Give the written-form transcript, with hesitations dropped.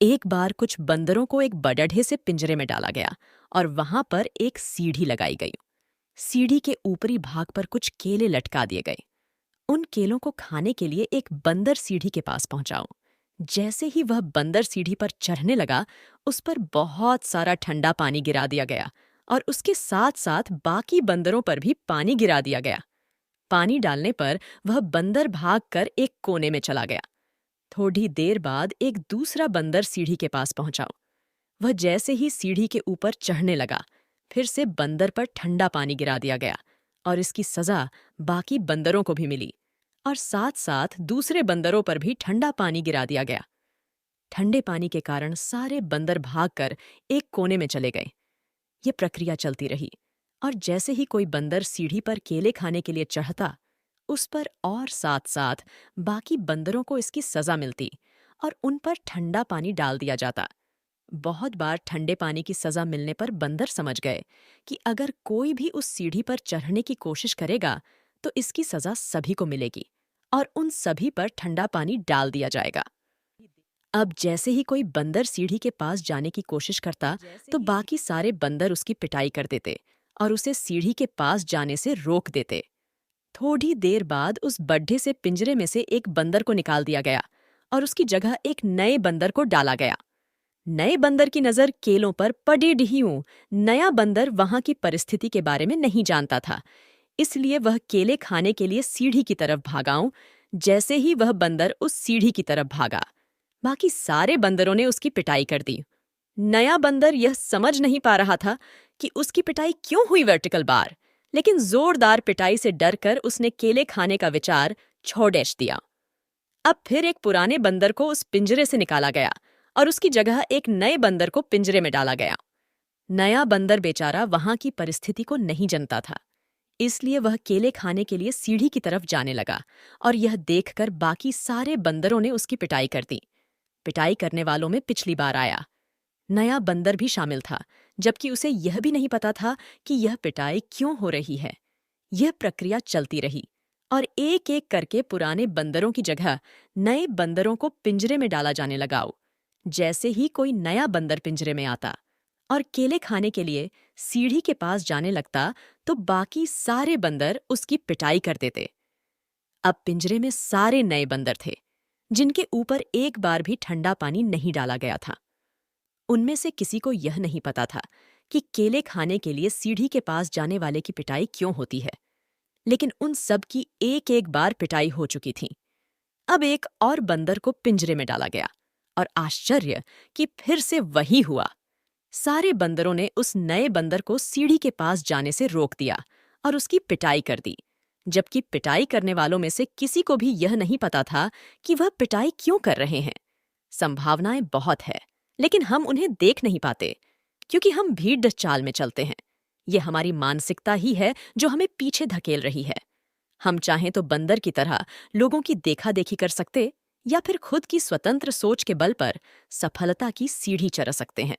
एक बार कुछ बंदरों को एक बडढ़े से पिंजरे में डाला गया और वहां पर एक सीढ़ी लगाई गई। सीढ़ी के ऊपरी भाग पर कुछ केले लटका दिए गए। उन केलों को खाने के लिए एक बंदर सीढ़ी के पास पहुंचाओ। जैसे ही वह बंदर सीढ़ी पर चढ़ने लगा, उस पर बहुत सारा ठंडा पानी गिरा दिया गया और उसके साथ साथ बाकी बंदरों पर भी पानी गिरा दिया गया। पानी डालने पर वह बंदर भागकर एक कोने में चला गया। थोड़ी देर बाद एक दूसरा बंदर सीढ़ी के पास पहुंचा। वह जैसे ही सीढ़ी के ऊपर चढ़ने लगा, फिर से बंदर पर ठंडा पानी गिरा दिया गया और इसकी सजा बाकी बंदरों को भी मिली और साथ साथ दूसरे बंदरों पर भी ठंडा पानी गिरा दिया गया। ठंडे पानी के कारण सारे बंदर भागकर एक कोने में चले गए। ये प्रक्रिया चलती रही और जैसे ही कोई बंदर सीढ़ी पर केले खाने के लिए चढ़ता, उस पर और साथ साथ बाकी बंदरों को इसकी सजा मिलती और उन पर ठंडा पानी डाल दिया जाता। बहुत बार ठंडे पानी की सजा मिलने पर बंदर समझ गए कि अगर कोई भी उस सीढ़ी पर चढ़ने की कोशिश करेगा तो इसकी सजा सभी को मिलेगी और उन सभी पर ठंडा पानी डाल दिया जाएगा। अब जैसे ही कोई बंदर सीढ़ी के पास जाने की कोशिश करता तो बाकी सारे बंदर उसकी पिटाई कर देते और उसे सीढ़ी के पास जाने से रोक देते। थोड़ी देर बाद उस बड्ढे से पिंजरे में से एक बंदर को निकाल दिया गया और उसकी जगह एक नए बंदर को डाला गया। नए बंदर की नजर केलों पर पड़ी ही हूं। नया बंदर वहां की परिस्थिति के बारे में नहीं जानता था, इसलिए वह केले खाने के लिए सीढ़ी की तरफ भागाऊं। जैसे ही वह बंदर उस सीढ़ी की तरफ भागा, बाकी सारे बंदरों ने उसकी पिटाई कर दी। नया बंदर यह समझ नहीं पा रहा था कि उसकी पिटाई क्यों हुई वर्टिकल बार, लेकिन जोरदार पिटाई से डरकर उसने केले खाने का विचार छोड़ दिया। अब फिर एक पुराने बंदर को उस पिंजरे से निकाला गया और उसकी जगह एक नए बंदर को पिंजरे में डाला गया। नया बंदर बेचारा वहां की परिस्थिति को नहीं जानता था, इसलिए वह केले खाने के लिए सीढ़ी की तरफ जाने लगा और यह देखकर बाकी सारे बंदरों ने उसकी पिटाई कर दी। पिटाई करने वालों में पिछली बार आया नया बंदर भी शामिल था, जबकि उसे यह भी नहीं पता था कि यह पिटाई क्यों हो रही है। यह प्रक्रिया चलती रही और एक एक करके पुराने बंदरों की जगह नए बंदरों को पिंजरे में डाला जाने लगा। जैसे ही कोई नया बंदर पिंजरे में आता और केले खाने के लिए सीढ़ी के पास जाने लगता तो बाकी सारे बंदर उसकी पिटाई कर देते। अब पिंजरे में सारे नए बंदर थे जिनके ऊपर एक बार भी ठंडा पानी नहीं डाला गया था। उनमें से किसी को यह नहीं पता था कि केले खाने के लिए सीढ़ी के पास जाने वाले की पिटाई क्यों होती है, लेकिन उन सब की एक एक बार पिटाई हो चुकी थी। अब एक और बंदर को पिंजरे में डाला गया और आश्चर्य कि फिर से वही हुआ। सारे बंदरों ने उस नए बंदर को सीढ़ी के पास जाने से रोक दिया और उसकी पिटाई कर दी, जबकि पिटाई करने वालों में से किसी को भी यह नहीं पता था कि वह पिटाई क्यों कर रहे हैं। संभावनाएं बहुत है, लेकिन हम उन्हें देख नहीं पाते क्योंकि हम भीड़ चाल में चलते हैं। यह हमारी मानसिकता ही है जो हमें पीछे धकेल रही है। हम चाहें तो बंदर की तरह लोगों की देखा देखी कर सकते या फिर खुद की स्वतंत्र सोच के बल पर सफलता की सीढ़ी चढ़ सकते हैं।